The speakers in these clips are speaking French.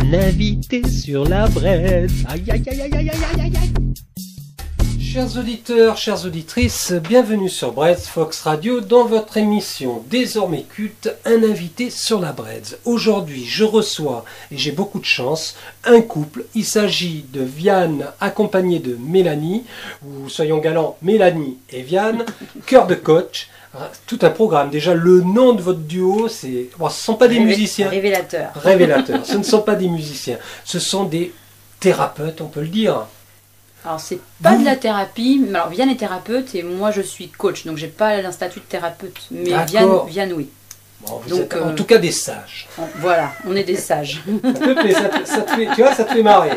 Un invité sur la braise. Aïe aïe aïe aïe aïe aïe aïe aïe. Chers auditeurs, chères auditrices, bienvenue sur Braise Fox Radio dans votre émission désormais culte, un invité sur la braise. Aujourd'hui, je reçois, et j'ai beaucoup de chance, un couple. Il s'agit de Vianne accompagnée de Mélanie, ou soyons galants, Mélanie et Vianne, Cœur de coach. Tout un programme. Déjà, le nom de votre duo, c'est... Bon, ce ne sont pas des musiciens. Révélateur. Révélateurs. Ce ne sont pas des musiciens. Ce sont des thérapeutes, on peut le dire. Alors, c'est pas de la thérapie. Alors, Vianne est thérapeute et moi, je suis coach. Donc, j'ai pas un statut de thérapeute. Mais Vianne, oui. Bon, vous êtes en tout cas des sages. Voilà, on est des sages. Ça te plaît, tu vois, ça te fait marrer.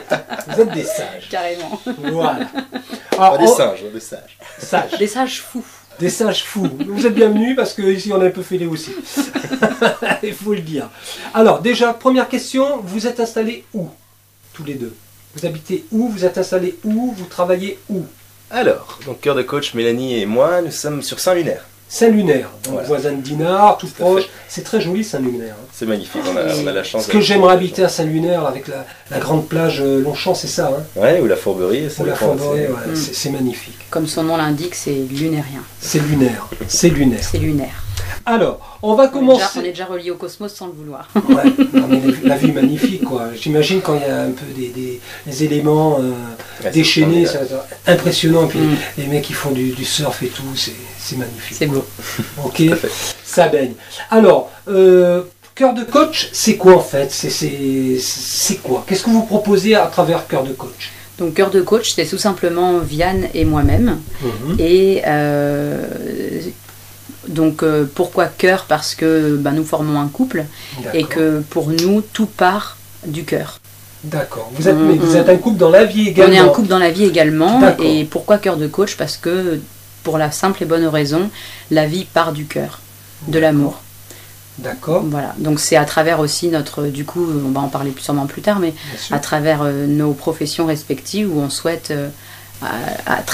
Vous êtes des sages. Carrément. Voilà. Alors, des sages, des sages. Sages. Des sages fous. Des sages fous. Vous êtes bienvenus parce qu'ici on est un peu fêlés aussi. Il faut le dire. Alors déjà, première question, vous êtes installés où? Tous les deux. Vous habitez où? Vous êtes installés où? Vous travaillez où? Alors, donc Cœur de coach, Mélanie et moi, nous sommes sur Saint-Lunaire. Saint-Lunaire, donc voilà. Voisin de Dinard, tout proche. Fait. C'est très joli Saint-Lunaire. Hein. C'est magnifique, on a la chance. Ce que j'aimerais habiter à Saint-Lunaire avec la grande plage Longchamp, c'est ça hein? Ouais, ou la Fourberie. Ou la Fourberie, ouais, c'est magnifique. Comme son nom l'indique, c'est lunérien. C'est lunaire, c'est lunaire. C'est lunaire. Alors, on va commencer... On est déjà relié au cosmos sans le vouloir. Ouais, non, mais la vue est magnifique, quoi. J'imagine quand il y a un peu des éléments déchaînés, c'est impressionnant. Et puis les mecs qui font du surf et tout, c'est magnifique. C'est beau. Ok, ça baigne. Alors, Cœur de coach, c'est quoi en fait? C'est quoi? Qu'est-ce que vous proposez à travers Cœur de coach? Donc Cœur de coach, c'est tout simplement Vianne et moi-même. Et donc pourquoi cœur? Parce que nous formons un couple et que pour nous tout part du cœur. D'accord. Vous êtes un couple dans la vie également. On est un couple dans la vie également. Et pourquoi Cœur de coach? Parce que pour la simple et bonne raison, la vie part du cœur, de l'amour. D'accord. Voilà. Donc c'est à travers aussi notre, du coup, on va en parler sûrement plus tard, mais à travers nos professions respectives où on souhaite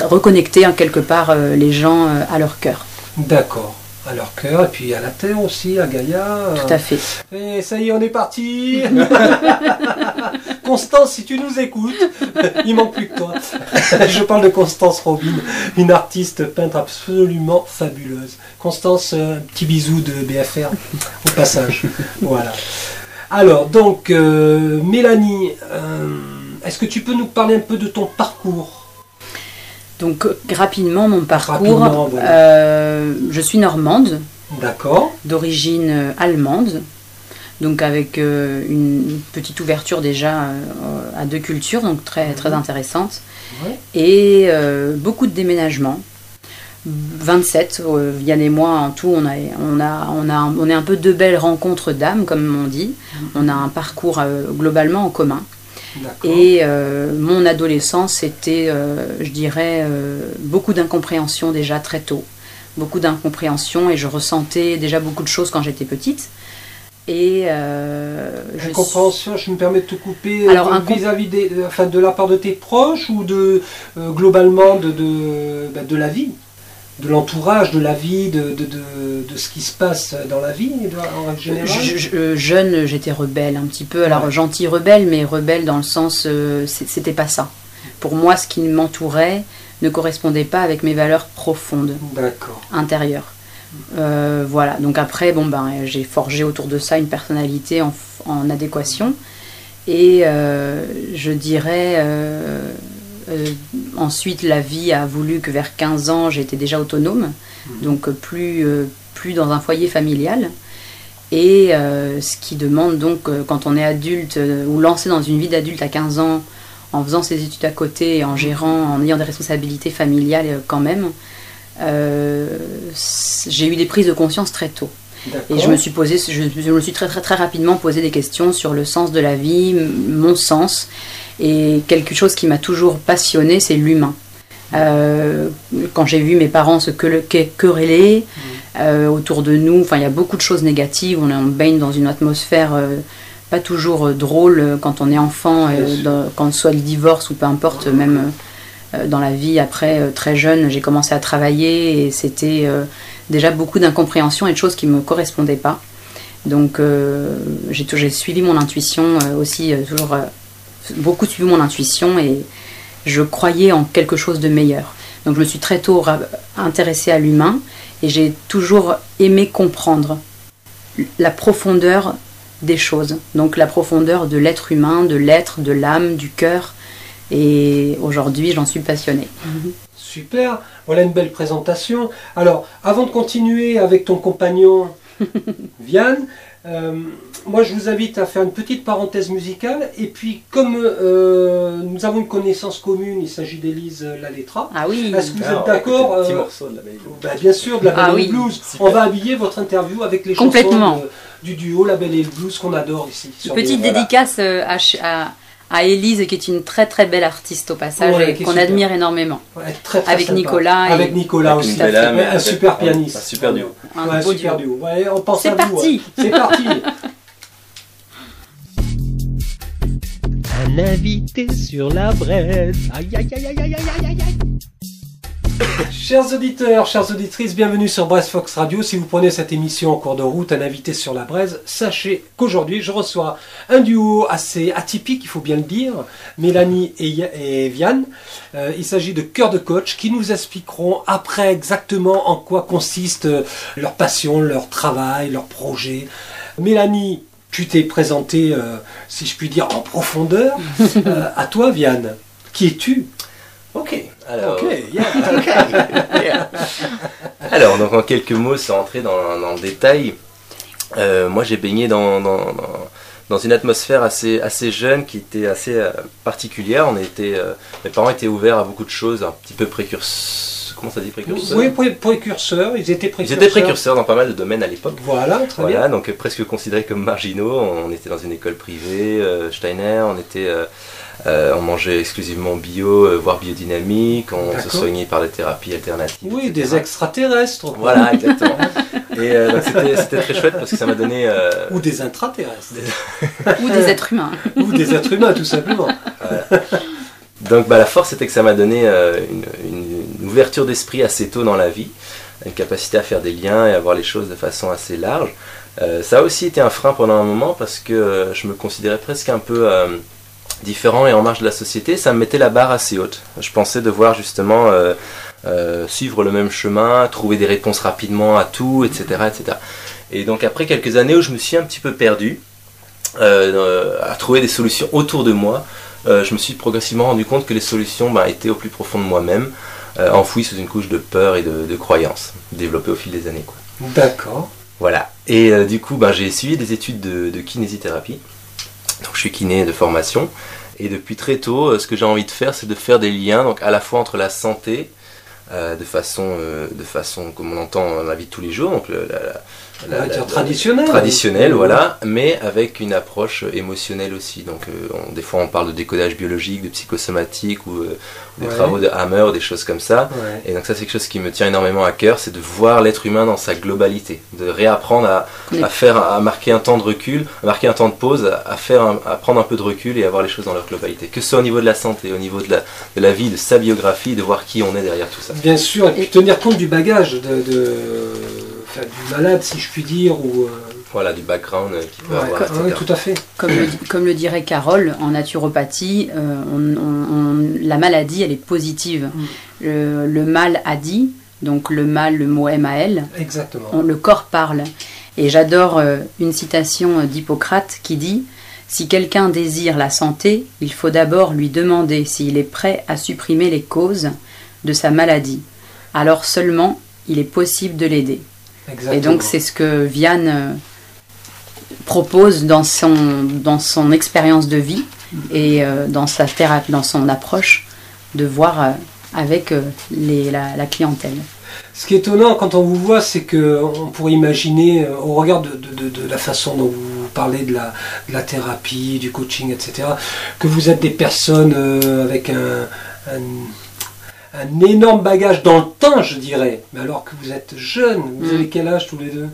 reconnecter quelque part les gens à leur cœur. D'accord. À leur cœur, et puis à la terre aussi, à Gaïa. Tout à fait. Et ça y est, on est parti. Constance, si tu nous écoutes, il manque plus que toi. Je parle de Constance Robin, une artiste peintre absolument fabuleuse. Constance, un petit bisou de BFR au passage. Voilà. Alors, donc, Mélanie, est-ce que tu peux nous parler un peu de ton parcours ? Donc rapidement mon parcours, je suis normande, d'origine allemande, donc avec une petite ouverture déjà à deux cultures, donc très intéressante, et beaucoup de déménagements. 27, Vianne et moi en tout, on est un peu deux belles rencontres d'âmes comme on dit. On a un parcours globalement en commun. Et mon adolescence, c'était, je dirais, beaucoup d'incompréhension déjà très tôt. Beaucoup d'incompréhension et je ressentais déjà beaucoup de choses quand j'étais petite. Et incompréhension, je me permets de te couper, vis-à-vis de la part de tes proches ou globalement de la vie, de l'entourage, de la vie, de ce qui se passe dans la vie en règle générale. Jeune, j'étais rebelle un petit peu, alors gentille rebelle, mais rebelle dans le sens, c'était pas ça. Pour moi, ce qui m'entourait ne correspondait pas avec mes valeurs profondes, intérieures. Voilà, donc après, j'ai forgé autour de ça une personnalité en adéquation. Et je dirais... ensuite, la vie a voulu que vers 15 ans, j'étais déjà autonome, donc plus dans un foyer familial. Et ce qui demande donc, quand on est adulte, ou lancé dans une vie d'adulte à 15 ans, en faisant ses études à côté, en gérant, en ayant des responsabilités familiales quand même, j'ai eu des prises de conscience très tôt. Et je me suis très rapidement posé des questions sur le sens de la vie, mon sens. Et quelque chose qui m'a toujours passionnée, c'est l'humain. Quand j'ai vu mes parents se quereller autour de nous, il y a beaucoup de choses négatives, on baigne dans une atmosphère pas toujours drôle quand on est enfant, quand soit le divorce ou peu importe, même dans la vie après, très jeune, j'ai commencé à travailler et c'était déjà beaucoup d'incompréhension et de choses qui ne me correspondaient pas. Donc j'ai suivi mon intuition aussi, toujours beaucoup suivi mon intuition et je croyais en quelque chose de meilleur. Donc je me suis très tôt intéressée à l'humain et j'ai toujours aimé comprendre la profondeur des choses. Donc la profondeur de l'être humain, de l'être, de l'âme, du cœur. Et aujourd'hui, j'en suis passionnée. Super, voilà une belle présentation. Alors, avant de continuer avec ton compagnon, Vian, moi je vous invite à faire une petite parenthèse musicale. Et puis, comme nous avons une connaissance commune, il s'agit d'Élise Lalettra. Ah oui. Est-ce que vous êtes d'accord Un petit morceau de la Belle Blues. Bien sûr, de la Belle Blues. Super. On va habiller votre interview avec les chansons du duo La Belle et le Blues qu'on adore ici. Petite dédicace à Élise, qui est une très très belle artiste au passage et qu'on admire énormément. Ouais, très, très avec sympa. Nicolas. Avec Nicolas aussi. Un super pianiste. Un super duo. Un super duo. Ouais, on pense à vous. C'est parti. Un invité sur la braise. Aïe aïe aïe aïe aïe aïe aïe aïe. Chers auditeurs, chères auditrices, bienvenue sur Braise Fox Radio. Si vous prenez cette émission en cours de route, un invité sur la braise, sachez qu'aujourd'hui je reçois un duo assez atypique, il faut bien le dire, Mélanie et Vian. Il s'agit de Cœur de Coach qui nous expliqueront après exactement en quoi consiste leur passion, leur travail, leur projet. Mélanie, tu t'es présentée, si je puis dire, en profondeur. À toi, Vian, qui es-tu ? Ok, alors... Yeah. Alors, donc en quelques mots, sans entrer dans le détail, moi j'ai baigné dans une atmosphère assez jeune, qui était assez particulière. Mes parents étaient ouverts à beaucoup de choses, un petit peu précurseurs. Comment ça dit, précurseurs ? Oui, précurseurs, ils étaient précurseurs. Ils étaient précurseurs dans pas mal de domaines à l'époque. Voilà, très bien. Donc presque considérés comme marginaux. On était dans une école privée, Steiner, on mangeait exclusivement bio, voire biodynamique, on se soignait par des thérapies alternatives. Oui, etc. Des extraterrestres. Voilà, exactement. Et donc c'était très chouette parce que ça m'a donné... Ou des intraterrestres. Ou des êtres humains. Ou des êtres humains, tout simplement. Voilà. Donc la force, c'était que ça m'a donné une ouverture d'esprit assez tôt dans la vie, une capacité à faire des liens et à voir les choses de façon assez large. Ça a aussi été un frein pendant un moment parce que je me considérais presque un peu... différent et en marge de la société, ça me mettait la barre assez haute. Je pensais devoir justement suivre le même chemin, trouver des réponses rapidement à tout, etc., etc. Et donc après quelques années où je me suis un petit peu perdu à trouver des solutions autour de moi, je me suis progressivement rendu compte que les solutions étaient au plus profond de moi-même, enfouies sous une couche de peur et de croyances, développées au fil des années, quoi. D'accord. Voilà. Et du coup, j'ai suivi des études de kinésithérapie. Donc je suis kiné de formation et depuis très tôt, ce que j'ai envie de faire, c'est de faire des liens, donc à la fois entre la santé, de façon comme on entend dans la vie de tous les jours, donc traditionnelle, voilà, mais avec une approche émotionnelle aussi. Donc des fois on parle de décodage biologique, de psychosomatique ou des travaux de Hammer, des choses comme ça. Ouais. Et donc ça c'est quelque chose qui me tient énormément à cœur, c'est de voir l'être humain dans sa globalité, de réapprendre à marquer un temps de recul, à marquer un temps de pause, à prendre un peu de recul et à voir les choses dans leur globalité. Que ce soit au niveau de la santé, au niveau de la vie, de sa biographie, de voir qui on est derrière tout ça. Bien sûr, et puis tenir compte du bagage du malade, si je puis dire, ou voilà, du background qu'il peut avoir, etc. Oui, tout à fait. Comme le dirait Carole, en naturopathie, la maladie, elle est positive. Le mal a dit, donc le mal, le mot M-A-L. Exactement. Le corps parle. Et j'adore une citation d'Hippocrate qui dit « Si quelqu'un désire la santé, il faut d'abord lui demander s'il est prêt à supprimer les causes de sa maladie. Alors seulement, il est possible de l'aider. » Et donc c'est ce que Vian propose dans son expérience de vie et dans sa thérapie, dans son approche de voir avec la clientèle. Ce qui est étonnant quand on vous voit, c'est qu'on pourrait imaginer, au regard de la façon dont vous parlez de la thérapie, du coaching, etc., que vous êtes des personnes avec un énorme bagage dans le temps, je dirais. Mais alors que vous êtes jeunes, vous avez quel âge tous les deux?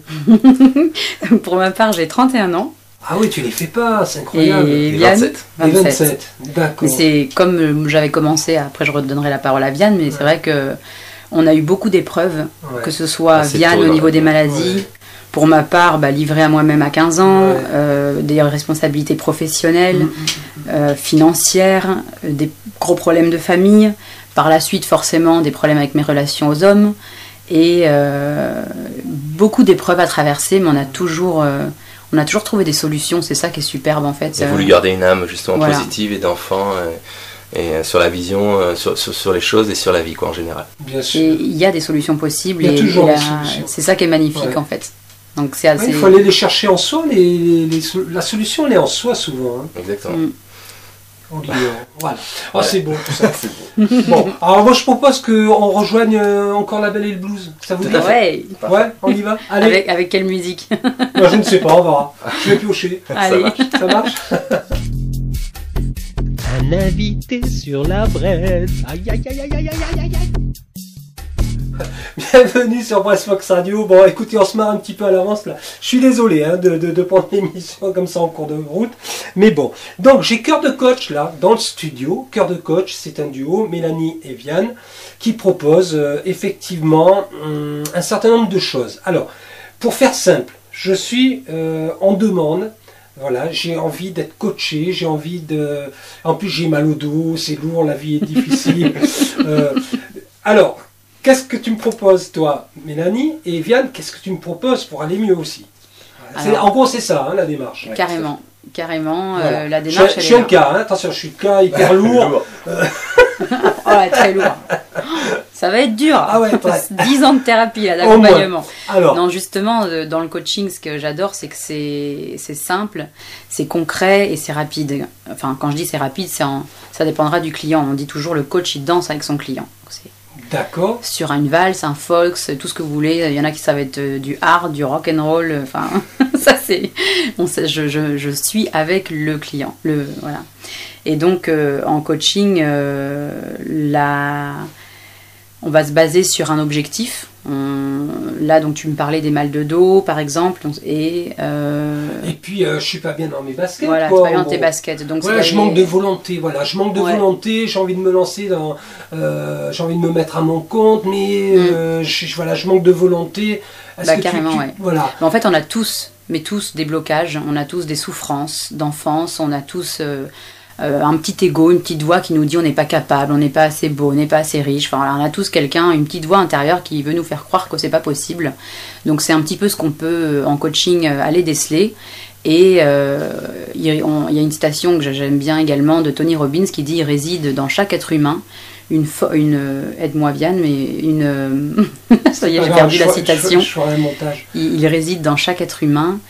Pour ma part, j'ai 31 ans. Ah oui, tu les fais pas, c'est incroyable. Et Vian, 27. D'accord. C'est comme j'avais commencé, après je redonnerai la parole à Vian, mais c'est vrai que on a eu beaucoup d'épreuves, que ce soit Vian au niveau des maladies, Pour ma part, livrée à moi-même à 15 ans, des responsabilités professionnelles, financières, des gros problèmes de famille, par la suite forcément des problèmes avec mes relations aux hommes, et beaucoup d'épreuves à traverser, mais on a toujours trouvé des solutions, c'est ça qui est superbe en fait. Vous avez voulu garder une âme justement positive et d'enfant, et sur la vision, sur les choses et sur la vie quoi, en général. Bien sûr. Et il y a des solutions possibles, il y a toujours des solutions. C'est ça qui est magnifique en fait. Donc c'est assez... il faut aller les chercher en soi, la solution elle est en soi souvent. Hein. Exactement. Voilà. Oh, c'est beau tout ça. Bon, alors moi je propose qu'on rejoigne encore La Belle et le Blues. Ça vous dit? Ouais, on y va. Allez. Avec quelle musique? Moi je ne sais pas, on verra. Je vais piocher. Allez. Ça marche. Un invité sur la braise. Aïe aïe aïe aïe aïe aïe aïe aïe. Bienvenue sur BreastFox Radio. Bon, écoutez, on se marre un petit peu à l'avance là. Je suis désolé de prendre l'émission comme ça en cours de route. Mais bon, donc j'ai Cœur de Coach là, dans le studio. Cœur de Coach, c'est un duo, Mélanie et Viane, qui propose effectivement un certain nombre de choses. Alors, pour faire simple, je suis en demande. Voilà, j'ai envie d'être coaché, j'ai envie de... En plus, j'ai mal au dos, c'est lourd, la vie est difficile. Alors... Qu'est-ce que tu me proposes, toi, Mélanie? Et Viane, qu'est-ce que tu me proposes pour aller mieux aussi? Alors, en gros, c'est ça, la démarche. Carrément. Voilà. La Je démarche, suis un cas, attention, je suis un cas hyper lourd. Très lourd. Ça va être dur. 10 ans de thérapie, d'accompagnement. Non, justement, dans le coaching, ce que j'adore, c'est que c'est simple, c'est concret et c'est rapide. Enfin, quand je dis c'est rapide, ça dépendra du client. On dit toujours le coach, il danse avec son client. D'accord. Sur une valse, un folk, tout ce que vous voulez. Il y en a qui ça va être du hard, du rock and roll. Enfin, ça c'est. Je suis avec le client. Voilà. Et donc en coaching, on va se baser sur un objectif. Là, donc tu me parlais des mal de dos, par exemple, et puis je suis pas bien dans mes baskets. Voilà, quoi, pas bien dans tes baskets. Donc je manque de volonté. Voilà, je manque de volonté. J'ai envie de me lancer dans, j'ai envie de me mettre à mon compte, mais je manque de volonté. Carrément, Voilà. Mais en fait, on a tous des blocages. On a tous des souffrances d'enfance. On a tous un petit ego, une petite voix qui nous dit on n'est pas capable, on n'est pas assez beau, on n'est pas assez riche. Enfin, on a tous une petite voix intérieure qui veut nous faire croire que c'est pas possible. Donc c'est un petit peu ce qu'on peut en coaching aller déceler. Et il y a une citation que j'aime bien également de Tony Robbins qui dit il réside dans chaque être humain aide-moi Viane, mais une ça y est, j'ai perdu la citation. Il réside dans chaque être humain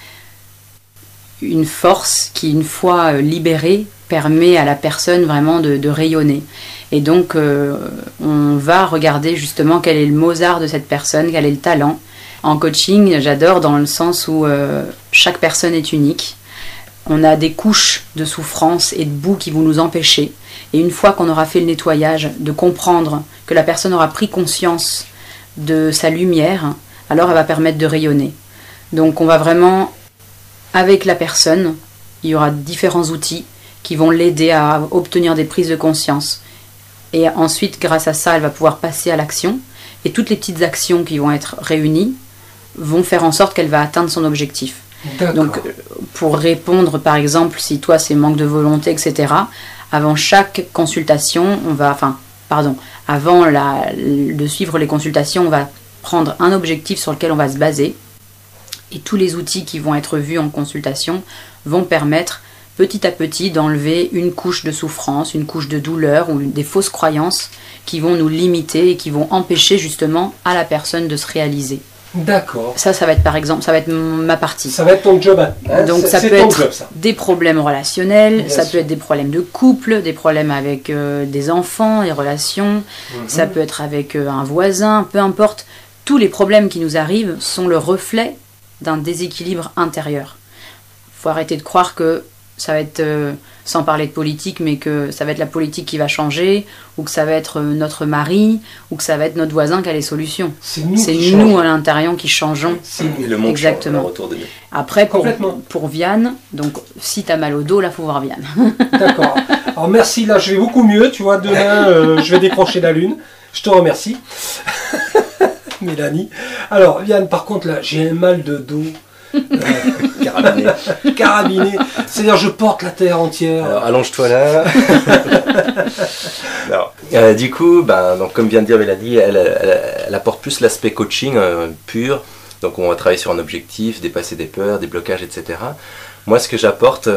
une force qui, une fois libérée, permet à la personne vraiment de rayonner. Et donc, on va regarder justement quel est le Mozart de cette personne, quel est le talent. En coaching, j'adore dans le sens où chaque personne est unique. On a des couches de souffrance et de boue qui vont nous empêcher. Et une fois qu'on aura fait le nettoyage, de comprendre que la personne aura pris conscience de sa lumière, alors elle va permettre de rayonner. Donc on va vraiment, avec la personne, il y aura différents outils qui vont l'aider à obtenir des prises de conscience. Et ensuite, grâce à ça, elle va pouvoir passer à l'action. Et toutes les petites actions qui vont être réunies vont faire en sorte qu'elle va atteindre son objectif. Donc, pour répondre, par exemple, si toi c'est manque de volonté, etc., avant chaque consultation, avant de suivre les consultations, on va prendre un objectif sur lequel on va se baser. Et tous les outils qui vont être vus en consultation vont permettre petit à petit d'enlever une couche de souffrance, une couche de douleur ou des fausses croyances qui vont nous limiter et qui vont empêcher justement à la personne de se réaliser. D'accord. Ça va être par exemple, ça va être ma partie. Ça va être ton job. Donc ça peut être des problèmes relationnels, ça peut être des problèmes de couple, des problèmes avec des enfants, des relations, ça peut être avec un voisin, peu importe. Tous les problèmes qui nous arrivent sont le reflet d'un déséquilibre intérieur. Il faut arrêter de croire que ça va être, sans parler de politique, mais que ça va être la politique qui va changer, ou que ça va être notre mari, ou que ça va être notre voisin qui a les solutions. C'est nous à l'intérieur qui changeons. Et le monde exactement. change autour de nous. Après, pour Viane, donc si tu as mal au dos, là, il faut voir Viane. D'accord. Alors merci, là, je vais beaucoup mieux. Tu vois, demain, je vais décrocher la lune. Je te remercie. Mélanie. Alors, Yann, par contre, là, j'ai un mal de dos. Carabiné. C'est-à-dire, je porte la terre entière. Alors, allonge-toi là. Du coup, donc, comme vient de dire Mélanie, elle apporte plus l'aspect coaching pur. Donc, on va travailler sur un objectif, dépasser des peurs, des blocages, etc. Moi, ce que j'apporte,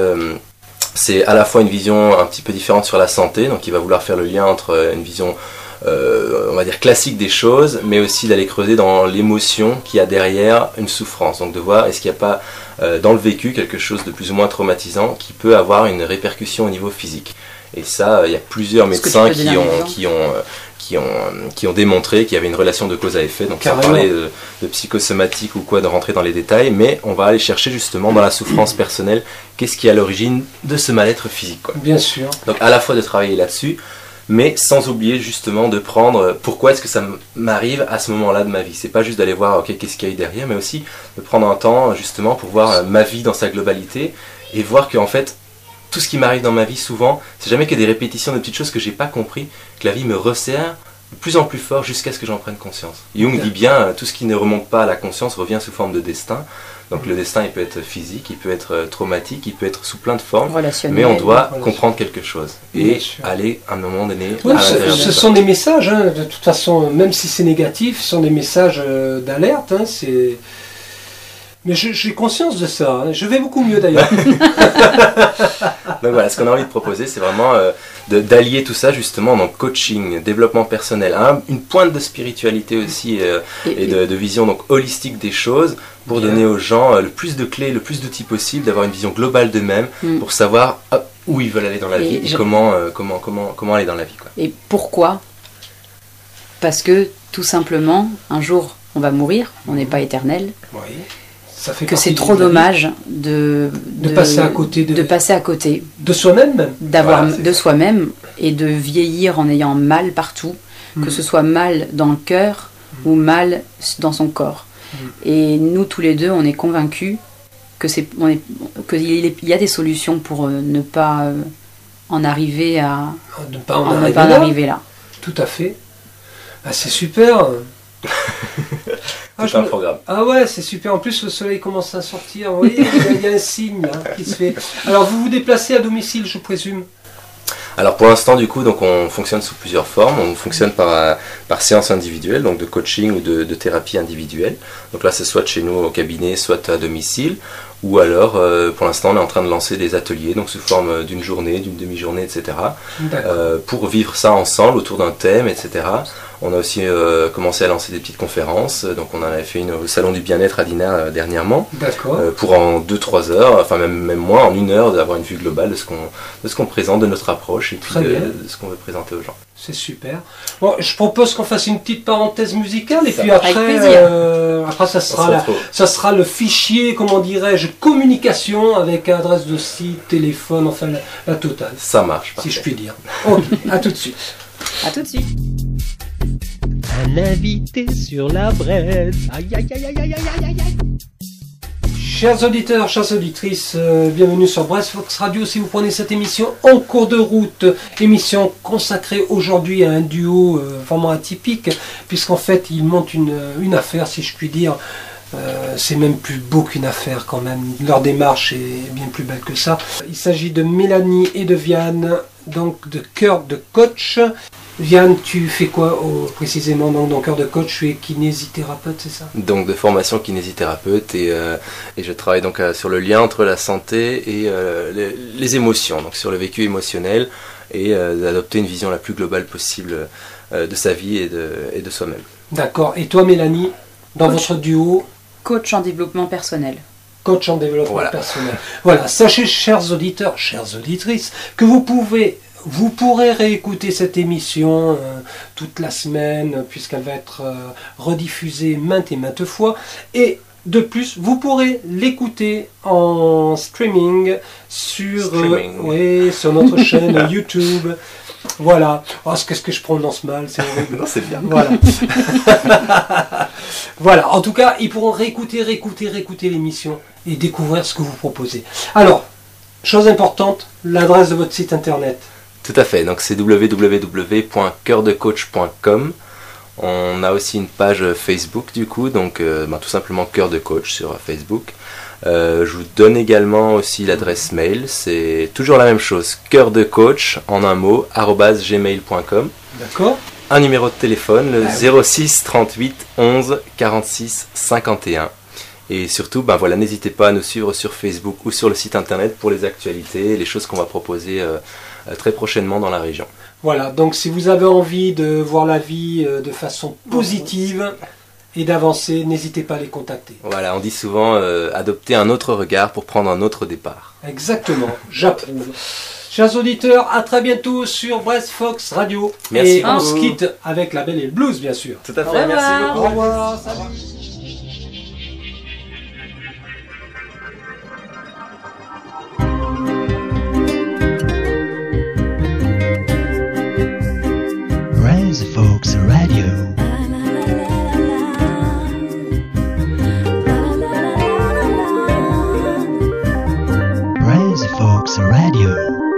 c'est à la fois une vision un petit peu différente sur la santé. Donc, il va vouloir faire le lien entre une vision on va dire classique des choses, mais aussi d'aller creuser dans l'émotion qu'il y a derrière une souffrance. Donc de voir est-ce qu'il n'y a pas dans le vécu quelque chose de plus ou moins traumatisant qui peut avoir une répercussion au niveau physique. Et ça, il y a plusieurs médecins qui ont démontré qu'il y avait une relation de cause à effet. Donc sans parler de psychosomatique ou quoi, de rentrer dans les détails, mais on va aller chercher justement dans la souffrance personnelle, qu'est-ce qui est à l'origine de ce mal-être physique, quoi. Bien sûr. Donc à la fois de travailler là-dessus, mais sans oublier justement de prendre pourquoi est-ce que ça m'arrive à ce moment-là de ma vie. C'est pas juste d'aller voir ok, qu'est-ce qu'il y a eu derrière, mais aussi de prendre un temps justement pour voir ma vie dans sa globalité et voir qu'en fait tout ce qui m'arrive dans ma vie souvent, c'est jamais que des répétitions de petites choses que j'ai pas compris, que la vie me resserre de plus en plus fort jusqu'à ce que j'en prenne conscience. Jung dit bien tout ce qui ne remonte pas à la conscience revient sous forme de destin. Donc le destin, il peut être physique, il peut être traumatique, il peut être sous plein de formes, mais on doit comprendre quelque chose et aller à un moment donné à l'intérieur. Ce sont des messages, hein, de toute façon, même si c'est négatif, ce sont des messages d'alerte. Hein, mais j'ai conscience de ça, hein. Je vais beaucoup mieux d'ailleurs. Donc voilà, ce qu'on a envie de proposer, c'est vraiment d'allier tout ça justement, donc coaching, développement personnel, une pointe de spiritualité aussi et de vision donc holistique des choses pour donner aux gens le plus de clés, le plus d'outils possible, d'avoir une vision globale d'eux-mêmes pour savoir où ils veulent aller dans la vie et comment aller dans la vie, quoi. Et pourquoi ? Parce que tout simplement, un jour on va mourir, on n'est pas éternel. Oui. Ça fait que c'est trop dommage de passer à côté de soi-même même. De soi-même et de vieillir en ayant mal partout, que ce soit mal dans le cœur ou mal dans son corps. Et nous tous les deux, on est convaincus qu'il y a des solutions pour ne pas en arriver à ne pas en arriver là. Tout à fait. Ah, c'est super. C'est un programme. Ah ouais, c'est super. En plus, le soleil commence à sortir. Vous voyez, il y a un signe là, qui se fait. Alors, vous vous déplacez à domicile, je présume ? Alors pour l'instant, du coup, donc on fonctionne sous plusieurs formes. On fonctionne par séance individuelle, donc de coaching ou de thérapie individuelle. Donc là, c'est soit chez nous au cabinet, soit à domicile. Ou alors, pour l'instant, on est en train de lancer des ateliers, donc sous forme d'une journée, d'une demi-journée, etc. Pour vivre ça ensemble autour d'un thème, etc. On a aussi commencé à lancer des petites conférences. Donc on en avait fait une au Salon du Bien-être à Dinard dernièrement. Pour en 2-3 heures, enfin même moins, en 1 heure, d'avoir une vue globale de ce qu'on présente, de notre approche et puis de ce qu'on veut présenter aux gens. C'est super. Bon, je propose qu'on fasse une petite parenthèse musicale et puis après ça sera le fichier, comment dirais-je, communication avec adresse de site, téléphone, enfin la totale. Ça marche. Si je puis dire. Ok, à tout de suite. À tout de suite. Un invité sur la braise. Aïe aïe aïe aïe aïe aïe aïe aïe. Chers auditeurs, chères auditrices, bienvenue sur Breastfox Radio. Si vous prenez cette émission en cours de route, émission consacrée aujourd'hui à un duo vraiment atypique, puisqu'en fait ils montent une affaire, si je puis dire. C'est même plus beau qu'une affaire quand même. Leur démarche est bien plus belle que ça. Il s'agit de Mélanie et de Vianne, donc de Cœur de Coach. Vianne, tu fais quoi précisément dans Cœur de Coach? Tu es kinésithérapeute, c'est ça? Donc de formation kinésithérapeute et je travaille donc sur le lien entre la santé et les émotions, donc sur le vécu émotionnel et d'adopter une vision la plus globale possible de sa vie et de soi-même. D'accord. Et toi Mélanie, dans votre duo? Coach en développement personnel. Coach en développement personnel. Voilà, sachez chers auditeurs, chères auditrices, que vous pourrez réécouter cette émission toute la semaine, puisqu'elle va être rediffusée maintes et maintes fois. Et de plus, vous pourrez l'écouter en streaming sur notre chaîne YouTube. Voilà. Oh, qu'est-ce que je prononce mal, c'est horrible. Non, c'est bien. Voilà. Voilà. En tout cas, ils pourront réécouter l'émission et découvrir ce que vous proposez. Alors, chose importante, l'adresse de votre site internet. Tout à fait, donc c'est www.coeurdecoach.com. On a aussi une page Facebook du coup, donc tout simplement Cœur de Coach sur Facebook. Je vous donne également aussi l'adresse mail, c'est toujours la même chose, cœurdecoach en un mot, @gmail.com. D'accord. Un numéro de téléphone, le 06 38 11 46 51. Et surtout, n'hésitez pas à nous suivre sur Facebook ou sur le site internet pour les actualités, les choses qu'on va proposer très prochainement dans la région. Voilà, donc si vous avez envie de voir la vie de façon positive et d'avancer, n'hésitez pas à les contacter. Voilà, on dit souvent adopter un autre regard pour prendre un autre départ. Exactement, j'approuve. Chers auditeurs, à très bientôt sur Brest Fox Radio. Merci et on se quitte avec la Belle et le Blues, bien sûr. Tout à fait, merci beaucoup. Au revoir, salut. Brest Fox Radio. Brest Fox Radio.